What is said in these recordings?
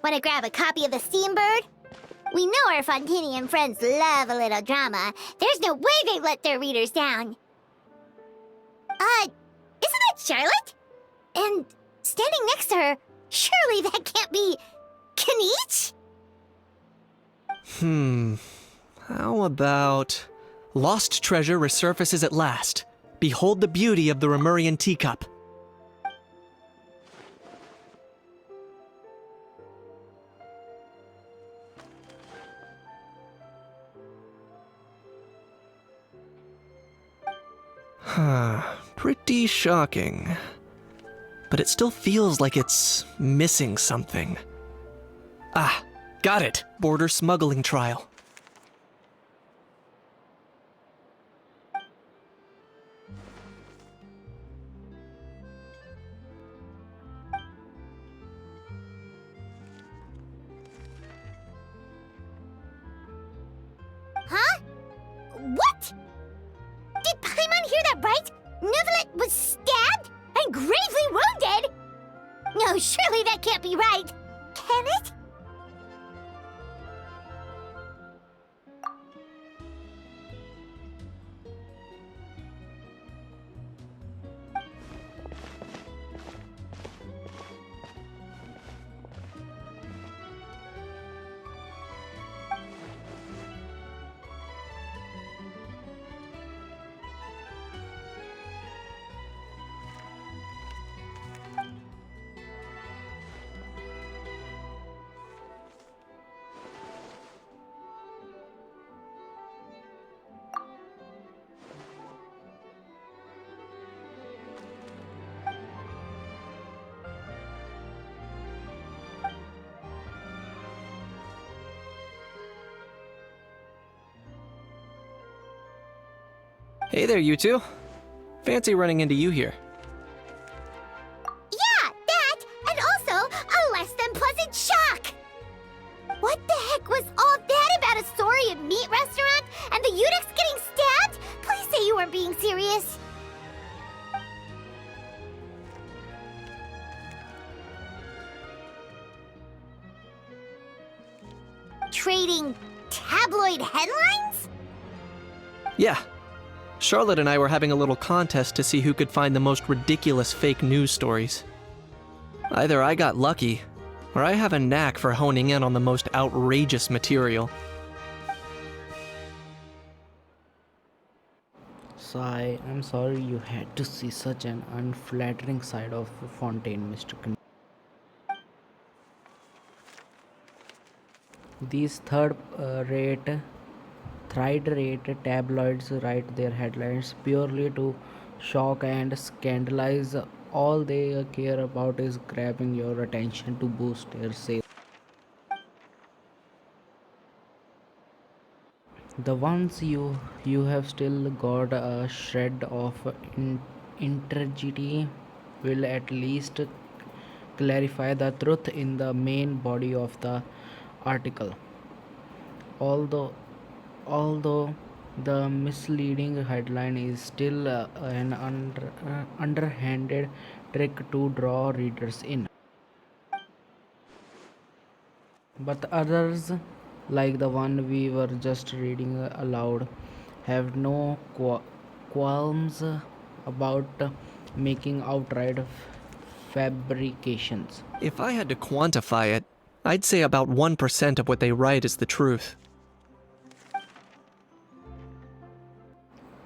Wanna grab a copy of the Steambird? We know our Fontanian friends love a little drama. There's no way they let their readers down. Isn't that Charlotte? And standing next to her, surely that can't be Kaniche? How about... Lost treasure resurfaces at last. Behold the beauty of the Remurian teacup. Pretty shocking. But it still feels like it's missing something. Ah, got it! Border smuggling trial. Huh? What? Did Paimon hear that right? Neuvillette was stabbed and gravely wounded? No, surely that can't be right. Can it? Hey there, you two. Fancy running into you here. Yeah, that, and also a less than pleasant shock. What the heck was all that about a Saurian meat restaurant and the eunuchs getting stabbed? Please say you weren't being serious. Trading tabloid headlines? Yeah. Charlotte and I were having a little contest to see who could find the most ridiculous fake news stories. Either I got lucky, or I have a knack for honing in on the most outrageous material. Sigh, I'm sorry you had to see such an unflattering side of Fontaine, Mr. These third-rate tabloids write their headlines purely to shock and scandalize. All they care about is grabbing your attention to boost their sales. The ones you have still got a shred of integrity will at least clarify the truth in the main body of the article. Although the misleading headline is still an underhanded trick to draw readers in. But others, like the one we were just reading aloud, have no qualms about making outright fabrications. If I had to quantify it, I'd say about 1% of what they write is the truth.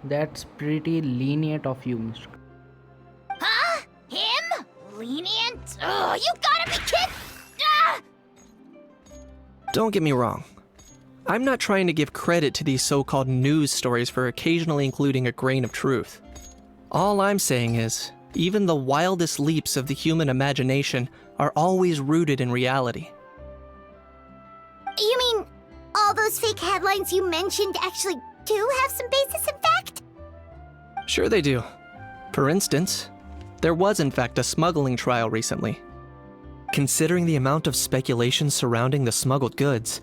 That's pretty lenient of you, Mr. Huh? Him? Lenient? Oh, you gotta be kidding! Ah! Don't get me wrong. I'm not trying to give credit to these so-called news stories for occasionally including a grain of truth. All I'm saying is, even the wildest leaps of the human imagination are always rooted in reality. You mean all those fake headlines you mentioned actually do have some basis in fact? Sure they do. For instance, there was in fact a smuggling trial recently. Considering the amount of speculation surrounding the smuggled goods,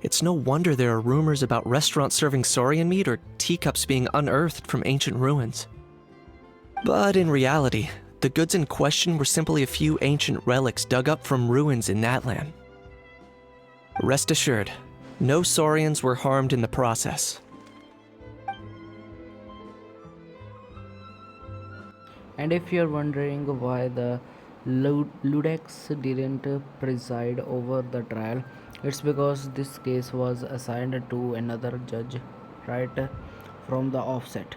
it's no wonder there are rumors about restaurants serving saurian meat or teacups being unearthed from ancient ruins. But in reality, the goods in question were simply a few ancient relics dug up from ruins in Natlan. Rest assured, no Saurians were harmed in the process. And if you're wondering why the Ludex didn't preside over the trial, it's because this case was assigned to another judge right from the offset.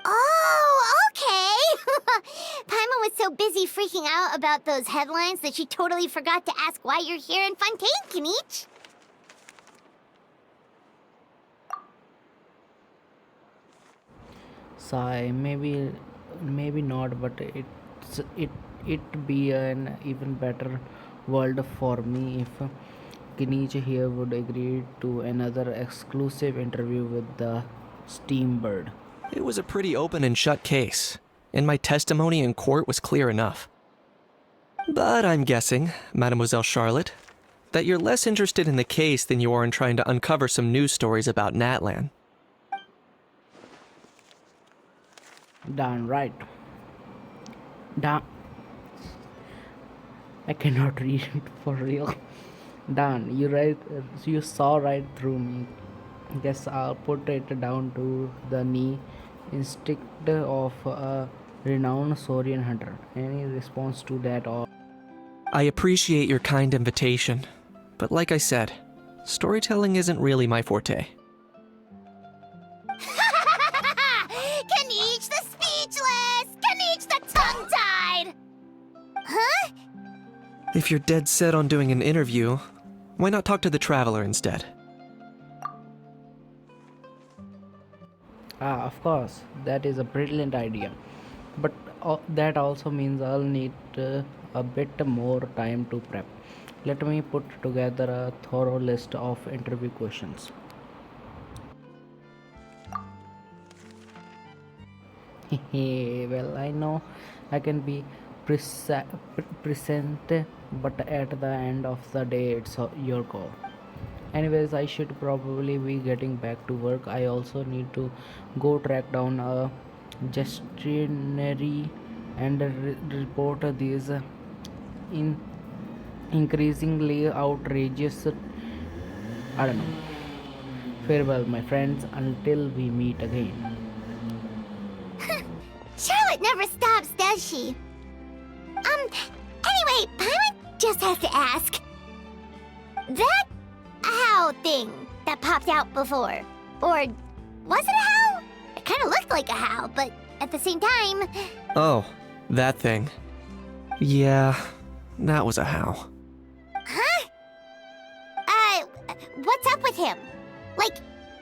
Oh, okay. Paimon was so busy freaking out about those headlines that she totally forgot to ask why you're here in Fontaine, Kinich. Sigh, maybe not, but it be an even better world for me if Kenichi here would agree to another exclusive interview with the Steambird. It was a pretty open and shut case, and my testimony in court was clear enough. But I'm guessing, Mademoiselle Charlotte, that you're less interested in the case than you are in trying to uncover some news stories about Natlan. Darn right. Darn. I cannot read it for real. Darn, you saw right through me. Guess I'll put it down to the knee instinct of a renowned Saurian hunter. Any response to that or I appreciate your kind invitation, but like I said, storytelling isn't really my forte. Kinich the speechless! Kinich the tongue-tied! Huh? If you're dead set on doing an interview, why not talk to the Traveler instead? Of course, that is a brilliant idea. But that also means I'll need a bit more time to prep. Let me put together a thorough list of interview questions. Well, I know I can be present, but at the end of the day, it's your call. Anyways, I should probably be getting back to work. I also need to go track down a gestionary and report these in increasingly outrageous, I don't know. Farewell, my friends, until we meet again. Charlotte never stops, does she? Anyway, Paimon just has to ask. That how thing that popped out before, or was it a how? It kind of looked like a how, but at the same time... Oh, that thing. Yeah, that was a how. Huh? What's up with him? Like,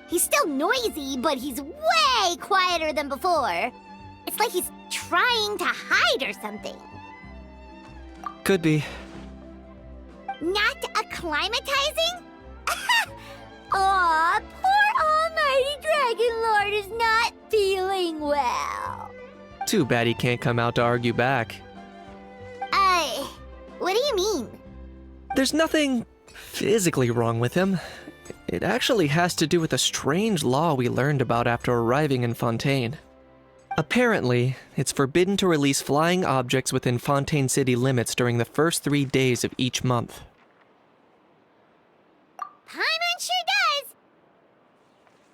he's still noisy, but he's way quieter than before. It's like he's trying to hide or something. Could be. Not acclimatizing? Aw, poor Almighty Dragon Lord is not feeling well. Too bad he can't come out to argue back. What do you mean? There's nothing physically wrong with him. It actually has to do with a strange law we learned about after arriving in Fontaine. Apparently, it's forbidden to release flying objects within Fontaine City limits during the first 3 days of each month. Paimon sure does.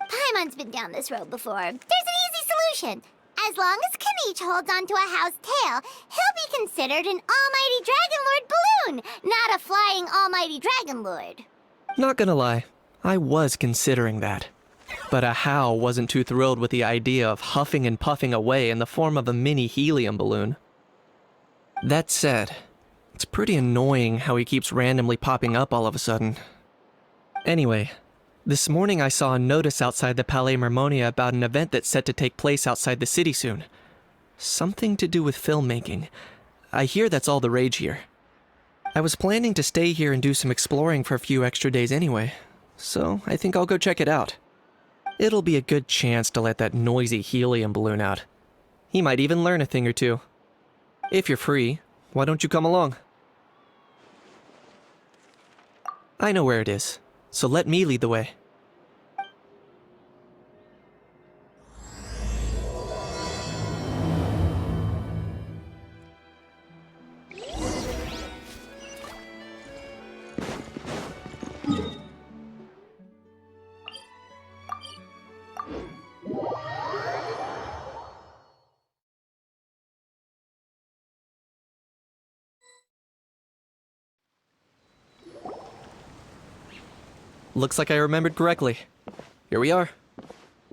Paimon's been down this road before. There's an easy solution. As long as Kinich holds onto a how's tail, he'll be considered an Almighty Dragon Lord balloon, not a flying Almighty Dragon Lord. Not gonna lie, I was considering that. But a how wasn't too thrilled with the idea of huffing and puffing away in the form of a mini helium balloon. That said, it's pretty annoying how he keeps randomly popping up all of a sudden. Anyway, this morning I saw a notice outside the Palais Mermonia about an event that's set to take place outside the city soon. Something to do with filmmaking. I hear that's all the rage here. I was planning to stay here and do some exploring for a few extra days anyway, so I think I'll go check it out. It'll be a good chance to let that noisy helium balloon out. He might even learn a thing or two. If you're free, why don't you come along? I know where it is, so let me lead the way. Looks like I remembered correctly. Here we are.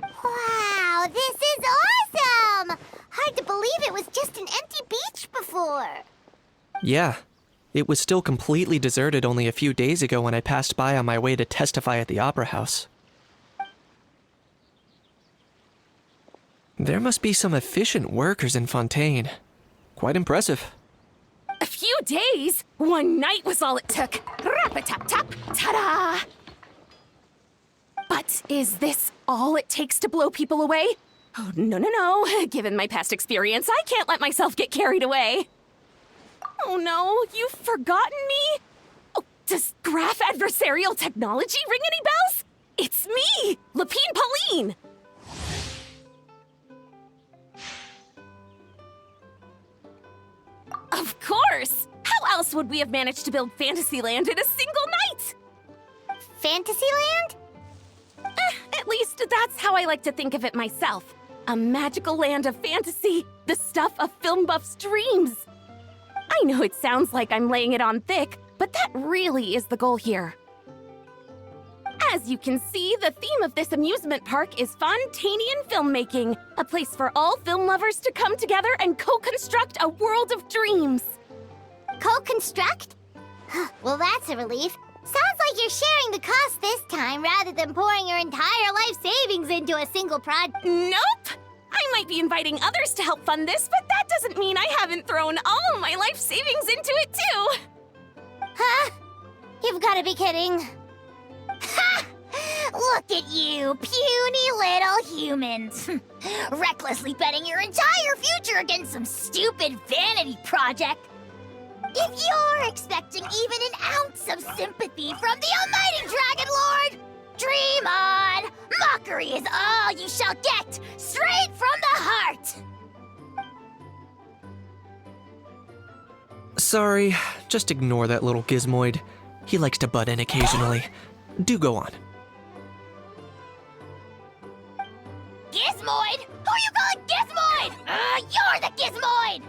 Wow, this is awesome! Hard to believe it was just an empty beach before. Yeah, it was still completely deserted only a few days ago when I passed by on my way to testify at the Opera House. There must be some efficient workers in Fontaine. Quite impressive. A few days? One night was all it took. Rap-a-tap-tap, ta-da! But is this all it takes to blow people away? Oh, no. Given my past experience, I can't let myself get carried away. Oh no, you've forgotten me? Oh, does graph adversarial technology ring any bells? It's me, Lapine Pauline! Of course! How else would we have managed to build Fantasyland in a single night? Fantasyland? At least that's how I like to think of it myself. A magical land of fantasy, the stuff of film buffs' dreams. I know it sounds like I'm laying it on thick, but that really is the goal here. As you can see, the theme of this amusement park is Fontainian filmmaking, a place for all film lovers to come together and co-construct a world of dreams. Co-construct? Well, that's a relief. Sounds like you're sharing the cost this time rather than pouring your entire life savings into a single project. Nope! I might be inviting others to help fund this, but that doesn't mean I haven't thrown all my life savings into it too! Huh? You've got to be kidding. Ha! Look at you, puny little humans. Recklessly betting your entire future against some stupid vanity project. If you're expecting even an ounce of sympathy from the almighty Dragon Lord, dream on! Mockery is all you shall get, straight from the heart! Sorry, just ignore that little gizmoid. He likes to butt in occasionally. Do go on. Gizmoid? Who you calling Gizmoid? You're the Gizmoid!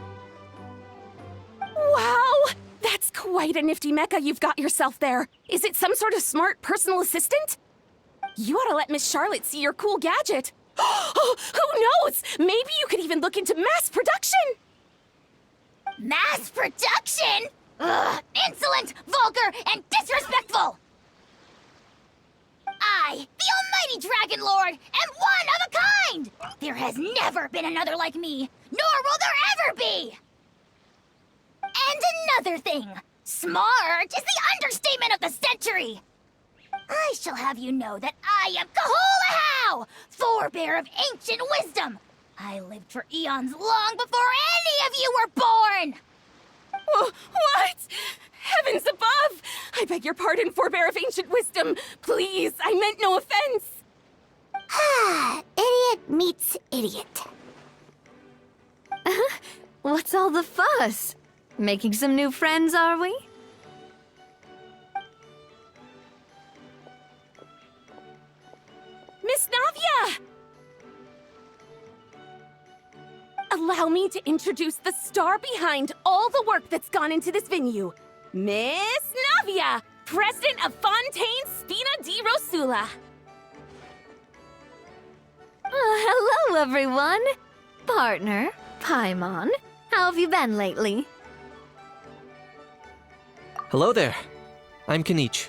Wow! That's quite a nifty mecha you've got yourself there. Is it some sort of smart personal assistant? You ought to let Miss Charlotte see your cool gadget. Who knows? Maybe you could even look into mass production! Mass production? Ugh, insolent, vulgar, and disrespectful! I, the almighty Dragon Lord, am one of a kind! There has never been another like me, nor will there ever be! And another thing, smart is the understatement of the century! I shall have you know that I am Kahulahau, forebear of ancient wisdom! I lived for eons long before any of you were born! What? Heavens above! I beg your pardon, forebear of ancient wisdom. Please, I meant no offense. Idiot meets idiot. What's all the fuss? Making some new friends, are we? Miss Navia! Allow me to introduce the star behind all the work that's gone into this venue. Miss Navia, president of Fontaine Spina di Rosula. Hello, everyone. Partner, Paimon, how have you been lately? Hello there. I'm Kanich.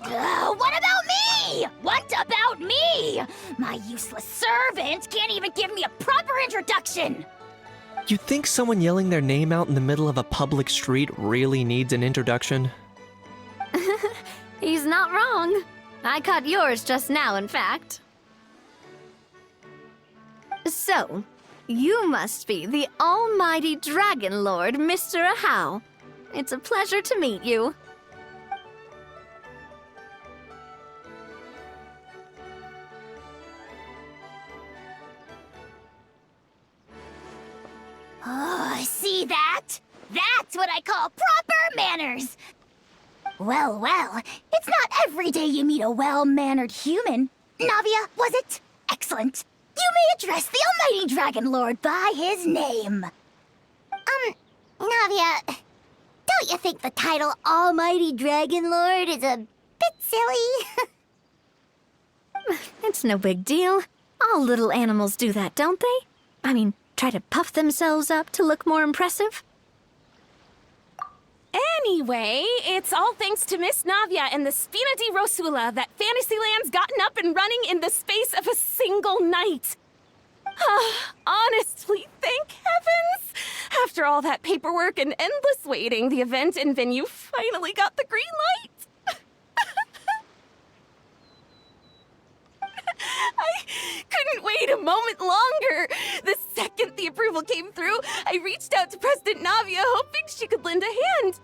What about me? me? What about me? My useless servant can't even give me a proper introduction. You think someone yelling their name out in the middle of a public street really needs an introduction? He's not wrong. I caught yours just now, in fact. So, you must be the almighty Dragon Lord, Mr. Ahau. It's a pleasure to meet you. Oh, see that? That's what I call proper manners. Well, it's not every day you meet a well-mannered human. Navia, was it? Excellent. You may address the almighty Dragon Lord by his name. Navia, don't you think the title Almighty Dragon Lord is a bit silly? It's no big deal. All little animals do that, don't they? I mean, try to puff themselves up to look more impressive. Anyway, it's all thanks to Miss Navia and the Spina di Rosula that Fantasyland's gotten up and running in the space of a single night. Honestly, thank heavens! After all that paperwork and endless waiting, the event and venue finally got the green light. I couldn't wait a moment longer. The second the approval came through, I reached out to President Navia, hoping she could lend a hand.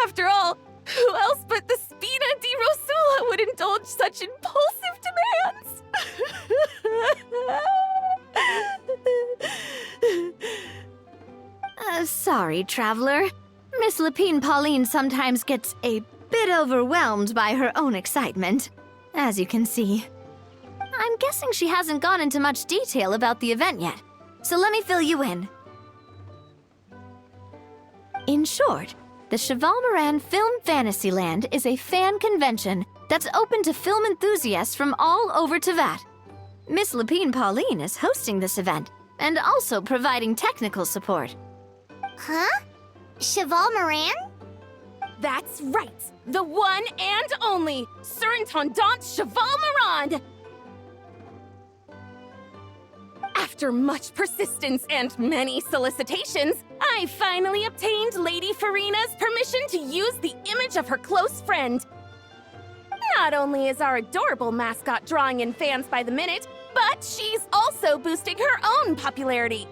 After all, who else but the Spina di Rosula would indulge such impulsive demands? Sorry, Traveler. Miss Lapine Pauline sometimes gets a bit overwhelmed by her own excitement, as you can see. I'm guessing she hasn't gone into much detail about the event yet, so let me fill you in. In short, the Cheval Moran Film Fantasyland is a fan convention that's open to film enthusiasts from all over Teyvat. Miss Lapine Pauline is hosting this event and also providing technical support. Huh? Cheval Moran? That's right, the one and only Surintendant Cheval Moran! After much persistence and many solicitations, I finally obtained Lady Farina's permission to use the image of her close friend. Not only is our adorable mascot drawing in fans by the minute, but she's also boosting her own popularity.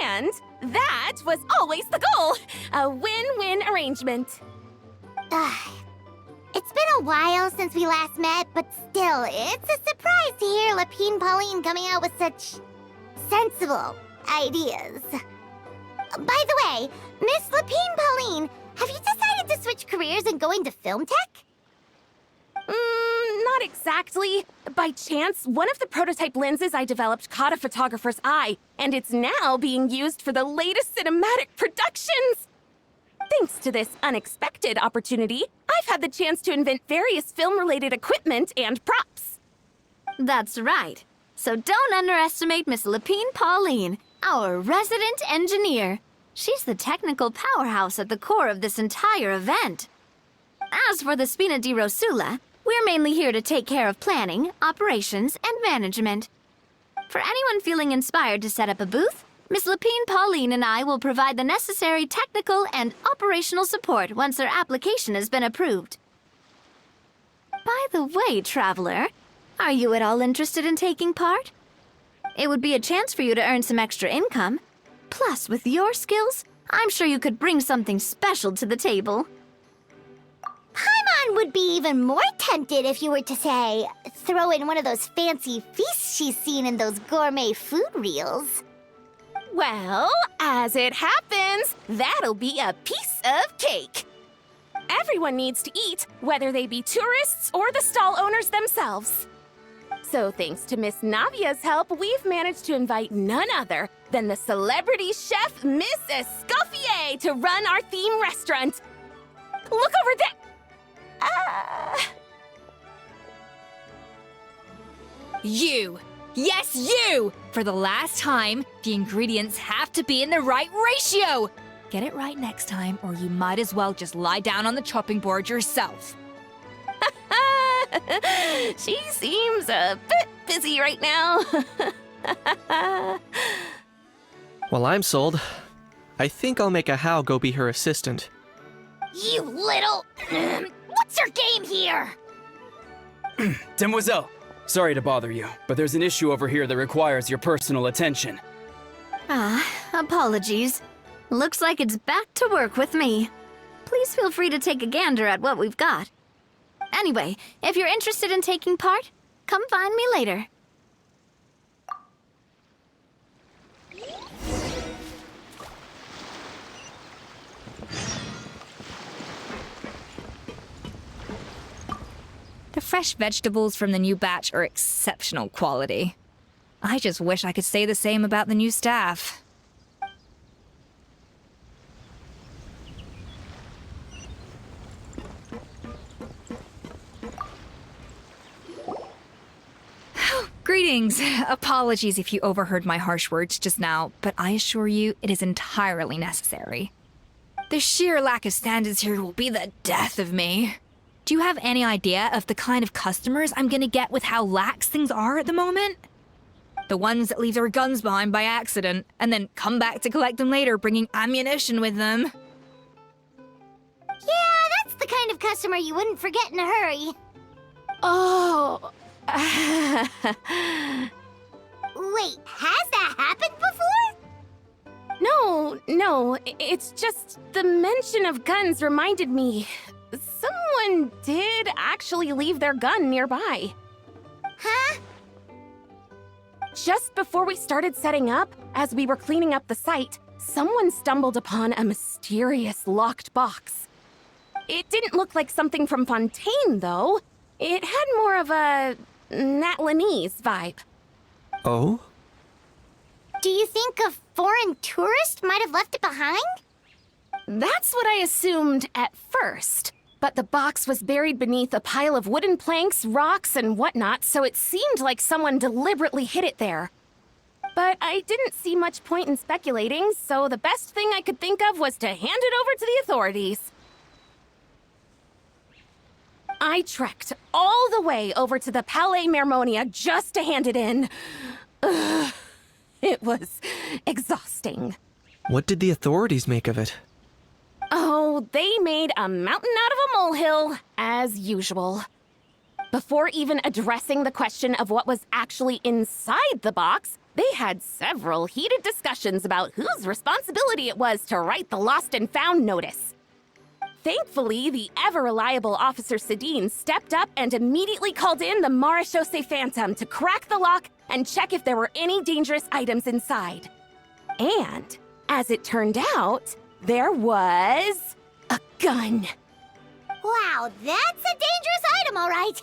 And that was always the goal, a win-win arrangement. It's been a while since we last met, but still, it's a surprise to hear Lapine Pauline coming out with such sensible ideas. By the way, Miss Lapine Pauline, have you decided to switch careers and go into film tech? Not exactly. By chance, one of the prototype lenses I developed caught a photographer's eye, and it's now being used for the latest cinematic productions. Thanks to this unexpected opportunity, I've had the chance to invent various film-related equipment and props. That's right. So don't underestimate Miss Lapine Pauline, our resident engineer. She's the technical powerhouse at the core of this entire event. As for the Spina di Rosula, we're mainly here to take care of planning, operations, and management. For anyone feeling inspired to set up a booth, Miss Lapine Pauline and I will provide the necessary technical and operational support once their application has been approved. By the way, Traveler, are you at all interested in taking part? It would be a chance for you to earn some extra income. Plus, with your skills, I'm sure you could bring something special to the table. Paimon would be even more tempted if you were to, say, throw in one of those fancy feasts she's seen in those gourmet food reels. Well, as it happens, that'll be a piece of cake. Everyone needs to eat, whether they be tourists or the stall owners themselves. So thanks to Miss Navia's help, we've managed to invite none other than the celebrity chef Miss Escoffier to run our theme restaurant. Look over there! You! Yes, you! For the last time, the ingredients have to be in the right ratio! Get it right next time, or you might as well just lie down on the chopping board yourself. She seems a bit busy right now. Well, I'm sold. I think I'll make a How go be her assistant. You little... What's your game here? Demoiselle, sorry to bother you, but there's an issue over here that requires your personal attention. Apologies. Looks like it's back to work with me. Please feel free to take a gander at what we've got. Anyway, if you're interested in taking part, come find me later. The fresh vegetables from the new batch are exceptional quality. I just wish I could say the same about the new staff. Greetings. Apologies if you overheard my harsh words just now, but I assure you it is entirely necessary. The sheer lack of standards here will be the death of me. Do you have any idea of the kind of customers I'm gonna get with how lax things are at the moment? The ones that leave their guns behind by accident, and then come back to collect them later bringing ammunition with them. Yeah, that's the kind of customer you wouldn't forget in a hurry. Oh. Wait, has that happened before? No, it's just the mention of guns reminded me. Someone did actually leave their gun nearby. Huh? Just before we started setting up, as we were cleaning up the site, someone stumbled upon a mysterious locked box. It didn't look like something from Fontaine, though. It had more of a Natlanese vibe. Oh? Do you think a foreign tourist might have left it behind? That's what I assumed at first. But the box was buried beneath a pile of wooden planks, rocks, and whatnot, so it seemed like someone deliberately hid it there. But I didn't see much point in speculating, so the best thing I could think of was to hand it over to the authorities. I trekked all the way over to the Palais Mermonia just to hand it in. Ugh, it was exhausting. What did the authorities make of it? Oh, they made a mountain out of a molehill, as usual. Before even addressing the question of what was actually inside the box, they had several heated discussions about whose responsibility it was to write the lost and found notice. Thankfully, the ever-reliable Officer Sedine stepped up and immediately called in the Marechaussee Phantom to crack the lock and check if there were any dangerous items inside. And, as it turned out, there was a gun. Wow, that's a dangerous item, all right.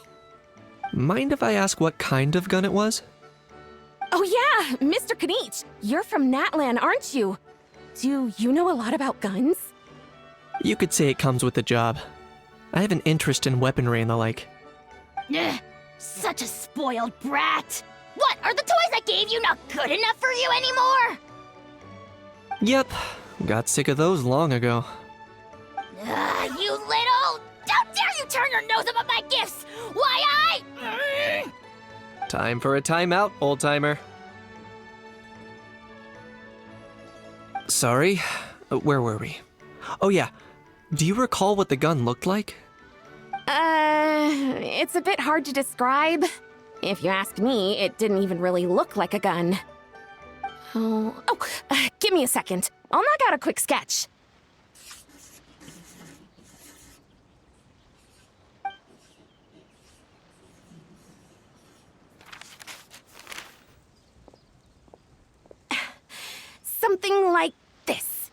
Mind if I ask what kind of gun it was? Oh yeah, Mr. Kanich, you're from Natlan, aren't you? Do you know a lot about guns? You could say it comes with the job. I have an interest in weaponry and the like. Ugh, such a spoiled brat. What, are the toys I gave you not good enough for you anymore? Yep, got sick of those long ago. You little... How dare you turn your nose up at my gifts! Why, Time for a timeout, old-timer. Sorry, where were we? Oh yeah, do you recall what the gun looked like? It's a bit hard to describe. If you ask me, it didn't even really look like a gun. Give me a second. I'll knock out a quick sketch. Something like this.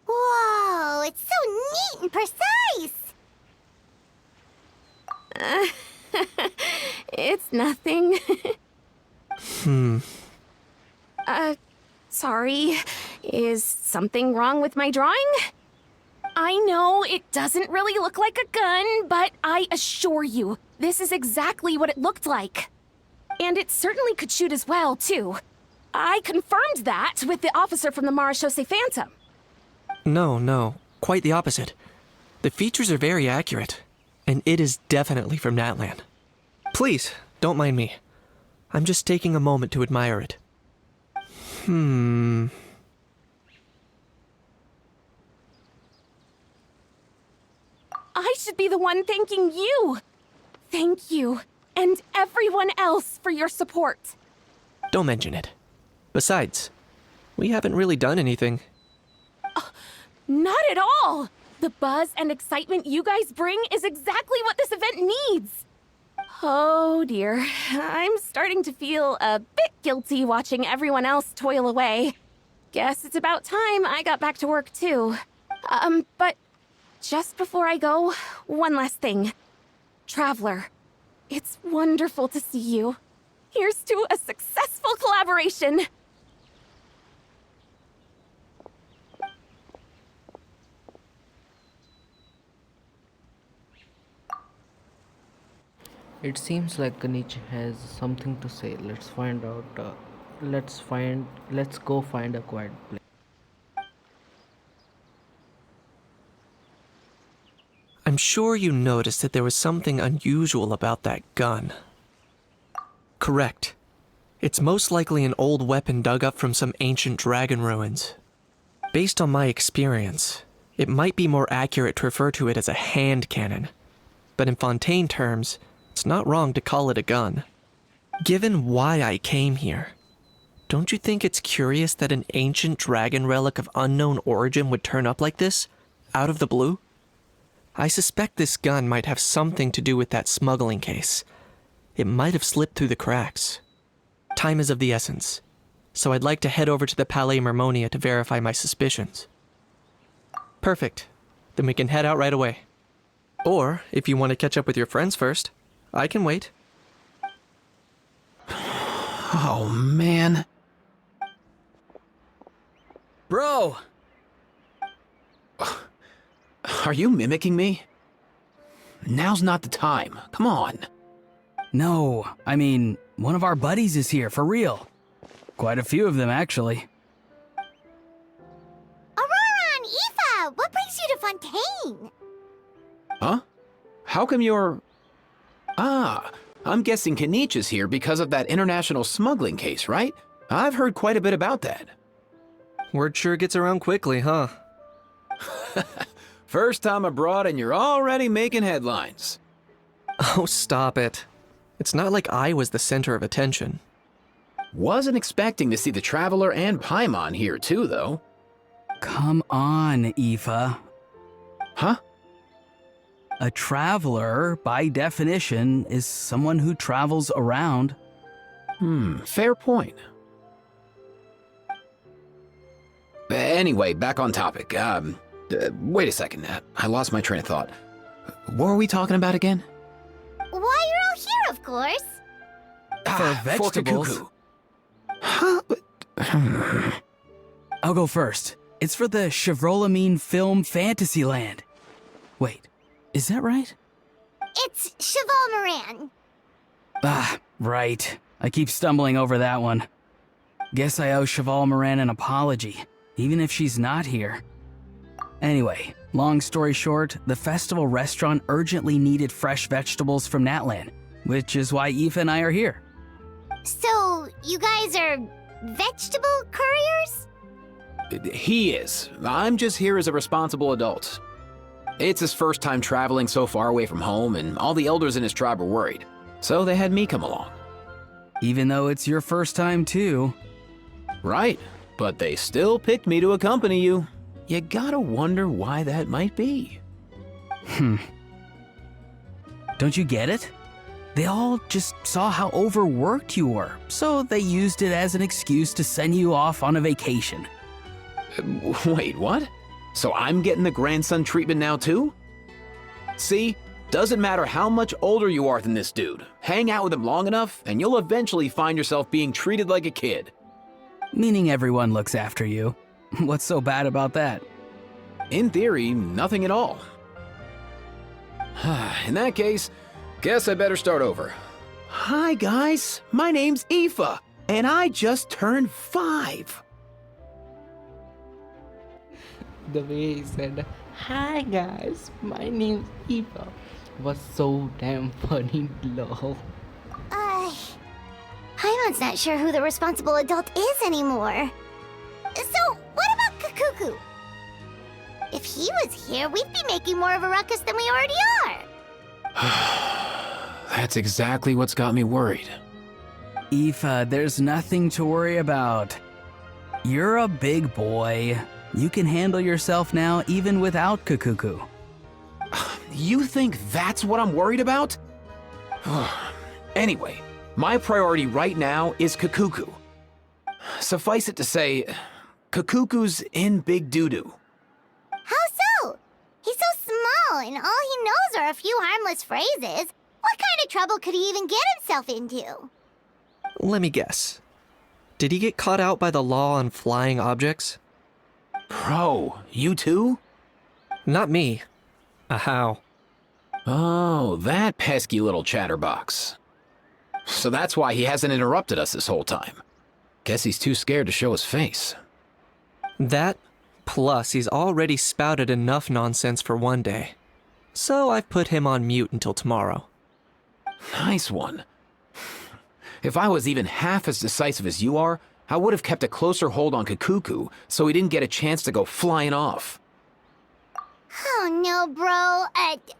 Whoa, it's so neat and precise! It's nothing. Sorry. Is something wrong with my drawing? I know it doesn't really look like a gun, but I assure you, this is exactly what it looked like. And it certainly could shoot as well, too. I confirmed that with the officer from the Marechaussee Phantom. No, quite the opposite. The features are very accurate, and it is definitely from Natlan. Please, don't mind me. I'm just taking a moment to admire it. I should be the one thanking you. Thank you, and everyone else for your support. Don't mention it. Besides, we haven't really done anything. Not at all! The buzz and excitement you guys bring is exactly what this event needs! Oh dear, I'm starting to feel a bit guilty watching everyone else toil away. Guess it's about time I got back to work too. But just before I go, one last thing. Traveler, it's wonderful to see you. Here's to a successful collaboration! It seems like Kenichi has something to say. Let's find out. Let's go find a quiet place. I'm sure you noticed that there was something unusual about that gun. Correct. It's most likely an old weapon dug up from some ancient dragon ruins. Based on my experience, it might be more accurate to refer to it as a hand cannon. But in Fontaine terms, it's not wrong to call it a gun. Given why I came here, don't you think it's curious that an ancient dragon relic of unknown origin would turn up like this, out of the blue? I suspect this gun might have something to do with that smuggling case. It might have slipped through the cracks. Time is of the essence, so I'd like to head over to the Palais Mermonia to verify my suspicions. Perfect. Then we can head out right away. Or, if you want to catch up with your friends first, I can wait. Oh, man. Bro! Are you mimicking me? Now's not the time. Come on. No, I mean, one of our buddies is here, for real. Quite a few of them, actually. Aurora and Aoife, what brings you to Fontaine? Huh? How come you're... Ah, I'm guessing Kenichi's here because of that international smuggling case, right? I've heard quite a bit about that. Word sure gets around quickly, huh? First time abroad and you're already making headlines. Oh, stop it. It's not like I was the center of attention. Wasn't expecting to see the Traveler and Paimon here too, though. Come on, Aoife. Huh? A traveler, by definition, is someone who travels around. Fair point. Anyway, back on topic. Wait a second. I lost my train of thought. What were we talking about again? Why, you're all here, of course. For vegetables. Forkakuku. Huh? I'll go first. It's for the Chevrolamine Film Fantasyland. Wait, is that right? It's Cheval Moran. Ah, right. I keep stumbling over that one. Guess I owe Cheval Moran an apology, even if she's not here. Anyway, long story short, the festival restaurant urgently needed fresh vegetables from Natlan, which is why Aoife and I are here. So, you guys are vegetable couriers? He is. I'm just here as a responsible adult. It's his first time traveling so far away from home, and all the elders in his tribe were worried. So they had me come along. Even though it's your first time too. Right, but they still picked me to accompany you. You gotta wonder why that might be. Don't you get it? They all just saw how overworked you were, so they used it as an excuse to send you off on a vacation. Wait, what? So I'm getting the grandson treatment now too? See? Doesn't matter how much older you are than this dude. Hang out with him long enough, and you'll eventually find yourself being treated like a kid. Meaning everyone looks after you. What's so bad about that? In theory, nothing at all. In that case, guess I better start over. Hi guys, my name's Aoife, and I just turned 5. The way he said, Hi guys, my name's Eva. Was so damn funny, lol. Paimon's not sure who the responsible adult is anymore. So, what about Kakuku? If he was here, we'd be making more of a ruckus than we already are. That's exactly what's got me worried. Aoife, there's nothing to worry about. You're a big boy. You can handle yourself now even without Kakuku. You think that's what I'm worried about? Anyway, my priority right now is Kakuku. Suffice it to say, Kakuku's in big doo-doo. How so? He's so small, and all he knows are a few harmless phrases. What kind of trouble could he even get himself into? Let me guess. Did he get caught out by the law on flying objects? Bro, you too? Not me. How? Oh, that pesky little chatterbox. So that's why he hasn't interrupted us this whole time. Guess he's too scared to show his face. That, plus he's already spouted enough nonsense for one day. So I've put him on mute until tomorrow. Nice one. If I was even half as decisive as you are, I would have kept a closer hold on Kakuku so he didn't get a chance to go flying off. Oh no, bro.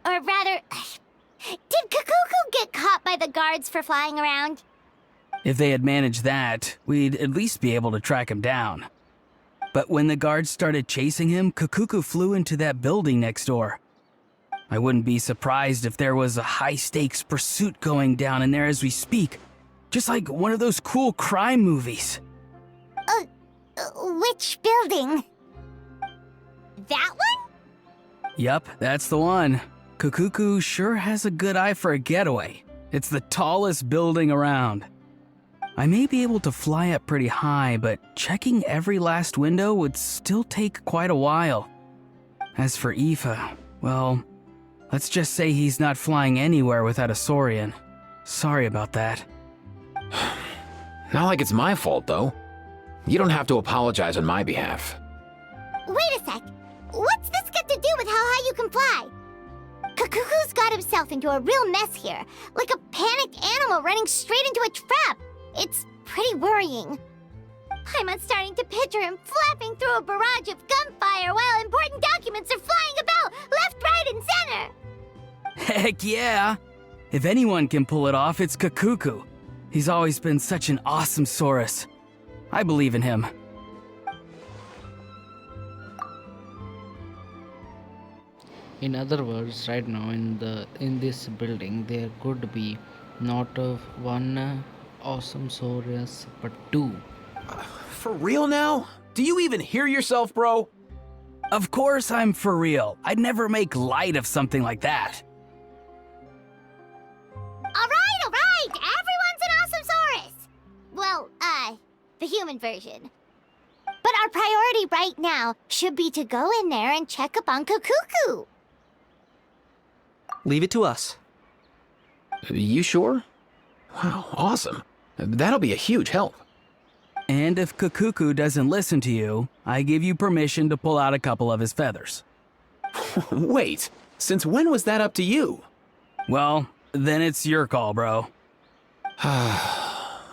Or rather, did Kakuku get caught by the guards for flying around? If they had managed that, we'd at least be able to track him down. But when the guards started chasing him, Kakuku flew into that building next door. I wouldn't be surprised if there was a high-stakes pursuit going down in there as we speak. Just like one of those cool crime movies. Which building? That one? Yup, that's the one. Kakuku sure has a good eye for a getaway. It's the tallest building around. I may be able to fly up pretty high, but checking every last window would still take quite a while. As for Aoife, well, let's just say he's not flying anywhere without a Saurian. Sorry about that. Not like it's my fault, though. You don't have to apologize on my behalf. Wait a sec. What's this got to do with how high you can fly? Kakuku's got himself into a real mess here, like a panicked animal running straight into a trap. It's pretty worrying. I'm starting to picture him flapping through a barrage of gunfire while important documents are flying about left, right, and center. Heck yeah! If anyone can pull it off, it's Kakuku. He's always been such an awesome Saurus. I believe in him. In other words, right now in this building there could be not one awesome Saurus but two. For real now? Do you even hear yourself, bro? Of course I'm for real. I'd never make light of something like that. All right. Everyone's an awesome Saurus. Well, the human version. But our priority right now should be to go in there and check up on Kakuku. Leave it to us. You sure? Wow, awesome. That'll be a huge help. And if Kakuku doesn't listen to you, I give you permission to pull out a couple of his feathers. Wait, since when was that up to you? Well, then it's your call, bro.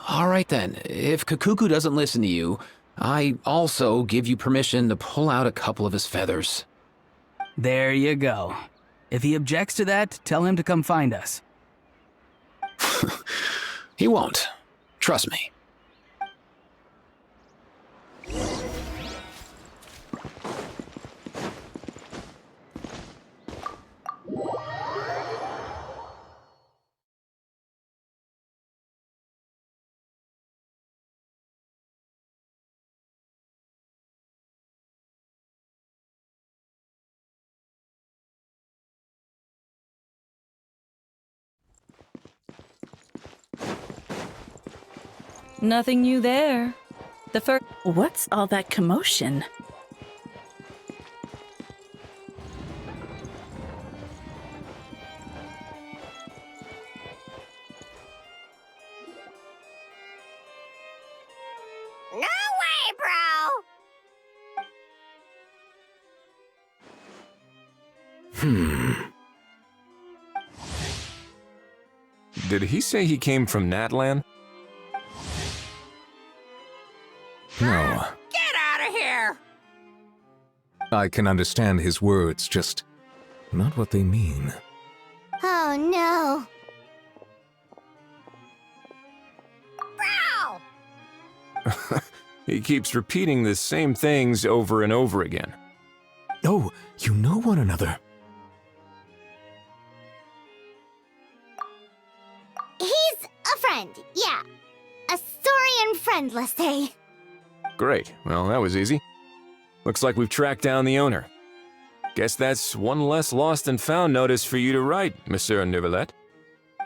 All right then, if Kakuku doesn't listen to you, I also give you permission to pull out a couple of his feathers. There you go. If he objects to that, tell him to come find us. He won't. Trust me. Nothing new there. What's all that commotion? No way, bro! Did he say he came from Natlan? No. Get out of here! I can understand his words, just not what they mean. Oh no. Bro! He keeps repeating the same things over and over again. Oh, you know one another. He's a friend, yeah. A Saurian friend, let's say. Great. Well, that was easy. Looks like we've tracked down the owner. Guess that's one less lost and found notice for you to write, Monsieur Neuvillette.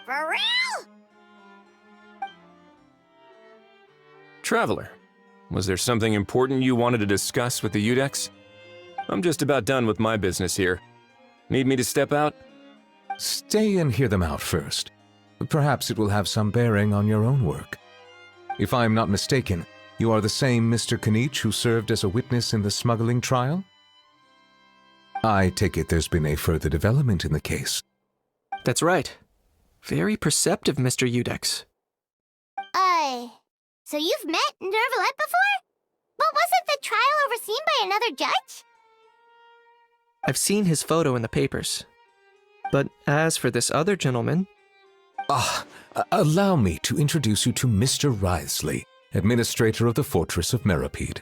For real? Traveler, was there something important you wanted to discuss with the Udex? I'm just about done with my business here. Need me to step out? Stay and hear them out first. Perhaps it will have some bearing on your own work. If I am not mistaken, you are the same Mr. Kanich who served as a witness in the smuggling trial? I take it there's been a further development in the case. That's right. Very perceptive, Mr. Udex. So you've met Neuvillette before? But wasn't the trial overseen by another judge? I've seen his photo in the papers. But as for this other gentleman... Allow me to introduce you to Mr. Wriothesley, administrator of the Fortress of Meripede.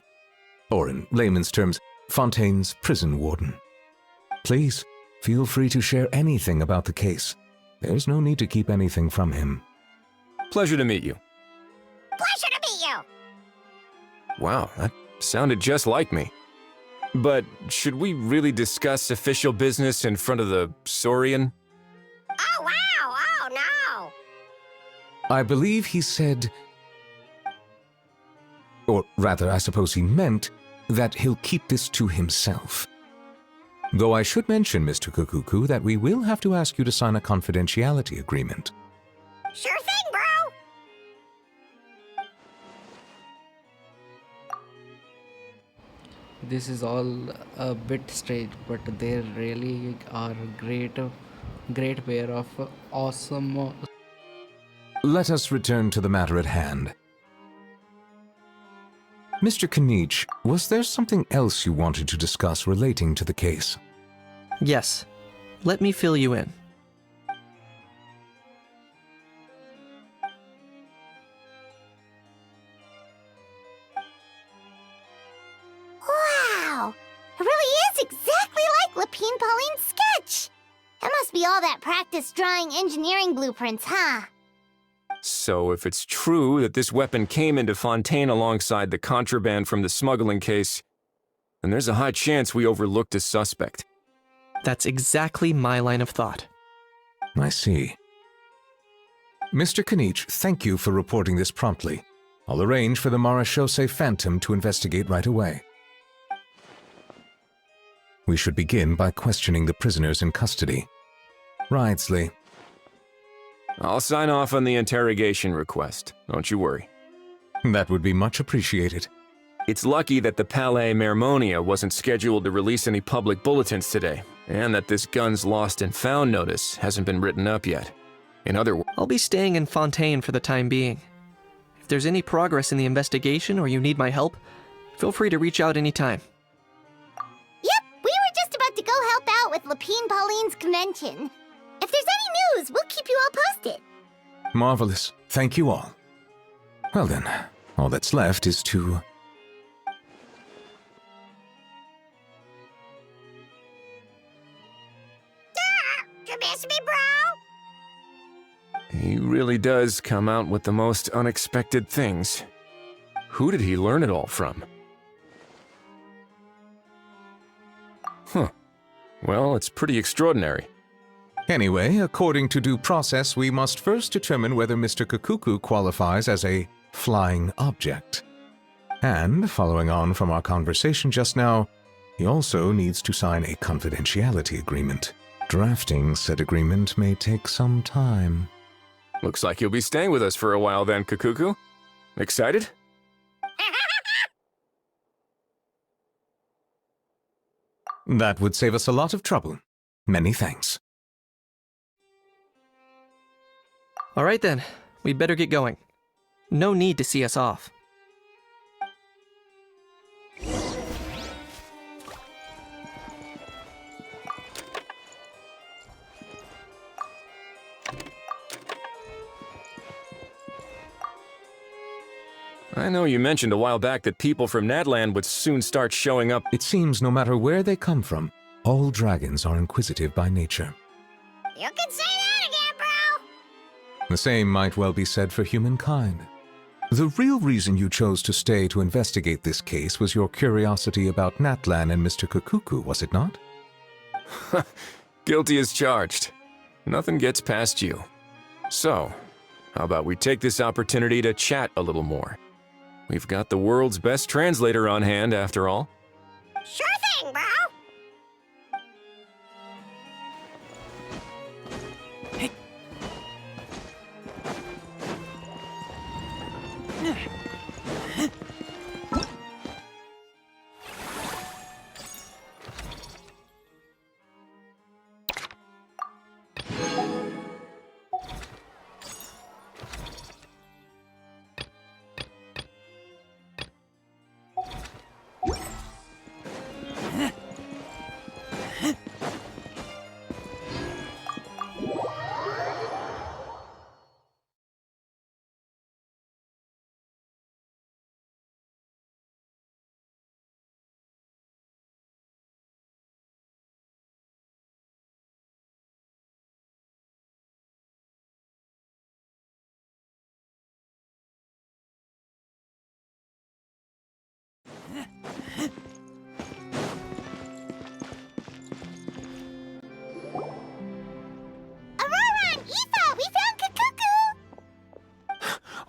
Or in layman's terms, Fontaine's prison warden. Please, feel free to share anything about the case. There's no need to keep anything from him. Pleasure to meet you. Pleasure to meet you! Wow, that sounded just like me. But should we really discuss official business in front of the Saurian? Oh, wow! Oh, no! I believe he said... Or rather, I suppose he meant that he'll keep this to himself. Though I should mention, Mr. Kukuku, that we will have to ask you to sign a confidentiality agreement. Sure thing, bro! This is all a bit strange, but they really are great pair of awesome. Let us return to the matter at hand. Mr. Kanich, was there something else you wanted to discuss relating to the case? Yes. Let me fill you in. Wow! It really is exactly like Lapine Pauline's sketch! That must be all that practice drawing engineering blueprints, huh? So if it's true that this weapon came into Fontaine alongside the contraband from the smuggling case, then there's a high chance we overlooked a suspect. That's exactly my line of thought. I see. Mr. Kanich, thank you for reporting this promptly. I'll arrange for the Marechaussee Phantom to investigate right away. We should begin by questioning the prisoners in custody. Wriothesley. I'll sign off on the interrogation request, don't you worry. That would be much appreciated. It's lucky that the Palais Mermonia wasn't scheduled to release any public bulletins today, and that this Guns Lost and Found notice hasn't been written up yet. In other words, I'll be staying in Fontaine for the time being. If there's any progress in the investigation or you need my help, feel free to reach out anytime. Yep, we were just about to go help out with Lapine Pauline's convention. If there's any news, we'll keep you all posted. Marvelous. Thank you all. Well then, all that's left is to... You miss me, bro? he really does come out with the most unexpected things. Who did he learn it all from? Huh. Well, it's pretty extraordinary. Anyway, according to due process, we must first determine whether Mr. Kukuku qualifies as a flying object. And, following on from our conversation just now, he also needs to sign a confidentiality agreement. Drafting said agreement may take some time. Looks like you'll be staying with us for a while then, Kukuku. Excited? That would save us a lot of trouble. Many thanks. All right then, we better get going. No need to see us off. I know you mentioned a while back that people from Natland would soon start showing up. It seems no matter where they come from, all dragons are inquisitive by nature. You can say that again, bro! The same might well be said for humankind. The real reason you chose to stay to investigate this case was your curiosity about Natlan and Mr. Kukuku, was it not? Guilty as charged. Nothing gets past you. So, how about we take this opportunity to chat a little more? We've got the world's best translator on hand, after all. Sure thing, bro!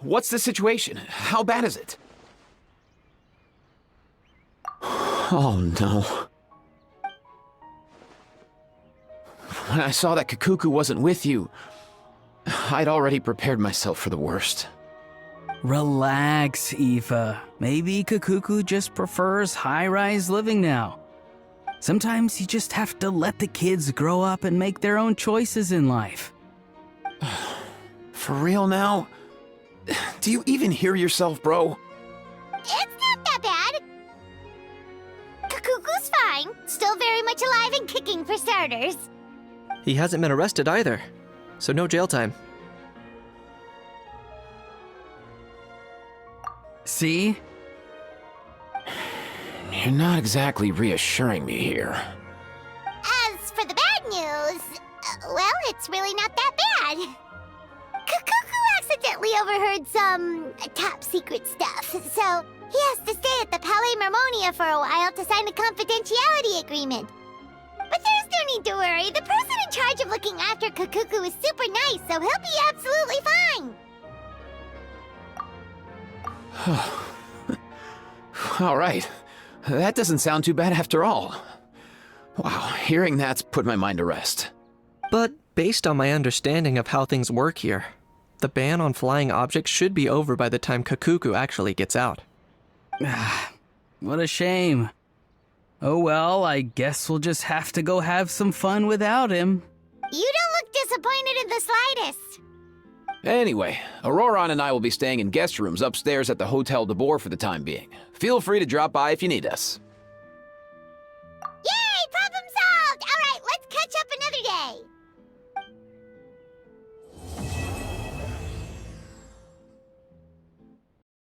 What's the situation? How bad is it? Oh no. When I saw that Kukuku wasn't with you, I'd already prepared myself for the worst. Relax, Aoife. Maybe Kukuku just prefers high-rise living now. Sometimes you just have to let the kids grow up and make their own choices in life. For real now? Do you even hear yourself, bro? It's not that bad. Kukuku's fine. Still very much alive and kicking for starters. He hasn't been arrested either, so no jail time. See? You're not exactly reassuring me here. As for the bad news, well, it's really not that bad. Kukuku accidentally overheard some top secret stuff, so he has to stay at the Palais Marmonia for a while to sign a confidentiality agreement. But there's no need to worry. The person in charge of looking after Kukuku is super nice, so he'll be absolutely fine. All right. That doesn't sound too bad after all. Wow, hearing that's put my mind to rest. But based on my understanding of how things work here, the ban on flying objects should be over by the time Kukuku actually gets out. What a shame. Oh well, I guess we'll just have to go have some fun without him. You don't look disappointed in the slightest. Anyway, Auroron and I will be staying in guest rooms upstairs at the Hotel de Boer for the time being. Feel free to drop by if you need us.